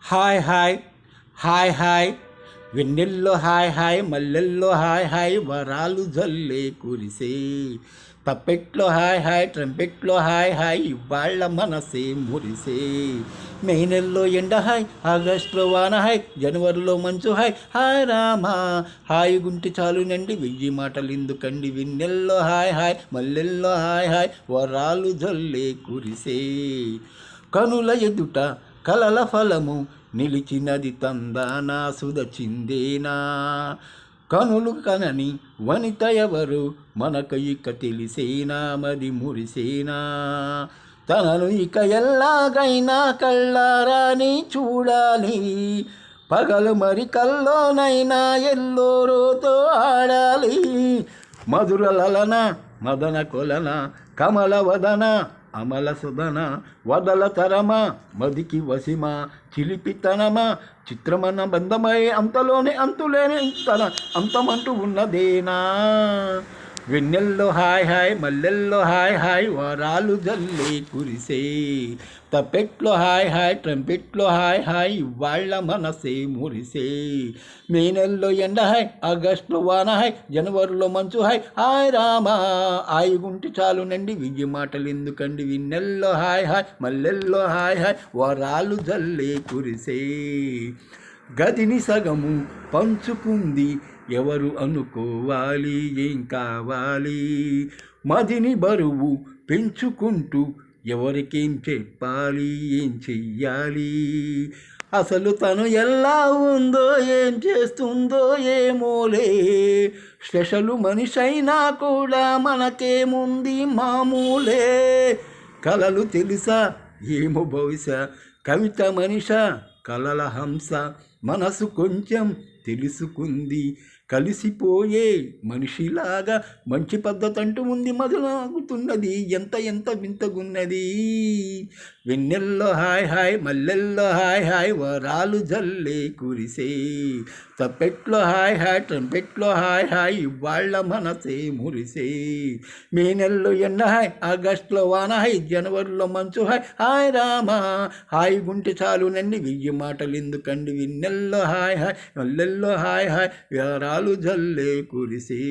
hi hi hi hi వెన్నెల్లో hi hi మల్లెల్లో hi hi వరాలు జల్లే కురిసే తప్పెట్లో హాయ్ హాయ్ ట్రంపెట్లో హాయ్ హాయ్ ఇవాళ్ళ మనసే మురిసే మే నెలలో ఎండ హాయ్ ఆగస్టులో వాన హాయ్ జనవరిలో మంచు hi hi Rama hi Gunti చాలు నండి వెయ్యి మాటలు ఎందుకండి వెన్నెల్లో హాయ్ హాయ్ మల్లెల్లో హాయ్ హాయ్ వరాలు జల్లే కురిసే కనుల ఎదుట కలల ఫలము నిలిచినది తందానా సుదచిందేనా కనులు కనని వనిత ఎవరు మనకు ఇక తెలిసేనా మది మురిసేనా తనను ఇక ఎల్లాగైనా కళ్ళారాని చూడాలి పగలు మరి కల్లోనైనా ఎల్లోరోతో ఆడాలి మధుర లలన మదన కొలన కమల వదన అమల సుధన వదల తరమా మదికి వసిమా చిలిపితనమా చిత్రమన్న బంధమై అంతలోనే అంతులేని తన అంతమంటూ ఉన్నదేనా వెన్నెల్లో హాయ్ హాయ్ మల్లెల్లో హాయ్ హాయ్ వరాలు జల్లే కురిసే తప్పెట్లో హాయ్ హాయ్ ట్రంపెట్లో హాయ్ హాయ్ ఇవాళ్ళ మనసే మురిసే మే నెలలో ఎండ హాయ్ ఆగస్టులో వాన హాయ్ జనవరిలో మంచు హాయ్ హాయ్ రామా ఆయుగుంటి చాలు నండి వెయ్యి మాటలు ఎందుకండి వెన్నెల్లో హాయ్ హాయ్ మల్లెల్లో హాయ్ హాయ్ వరాలు జల్లే కురిసే గదిని సగము పంచుకుంది ఎవరు అనుకోవాలి ఏం కావాలి మదిని బరువు పెంచుకుంటూ ఎవరికేం చెప్పాలి ఏం చెయ్యాలి అసలు తను ఎలా ఉందో ఏం చేస్తుందో ఏమోలే స్పెషల్ మనిషి అయినా కూడా మనకేముంది మామూలే కలలు తెలుసా ఏమో బహుశా కవిత మనిష కలల హంస మనసు కొంచెం తెలుసుకుంది కలిసిపోయే మనిషిలాగా మంచి పద్ధతి అంటూ ఉంది మొదలాగుతున్నది ఎంత ఎంత వింతగున్నది వెన్నెల్లో హాయ్ హాయ్ మల్లెల్లో హాయ్ హాయ్ వరాలు జల్లే కురిసే తప్పెట్లో హాయ్ హాయ్ ట్రంపెట్లో హాయ్ హాయ్ ఇవాళ్ళ మనసే మురిసే మే నెలలో ఎండ హాయ్ ఆగస్టులో వాన హాయ్ జనవరిలో మంచు హాయ్ హాయ్ రామా హాయ్ గుంటె చాలు నండి వెయ్యి మాటలు ఎందుకండి వెన్నెల్లో హాయ్ హాయ్ మల్లెల్లో హాయ్ హాయ్ వరాలు జల్లే కురిసే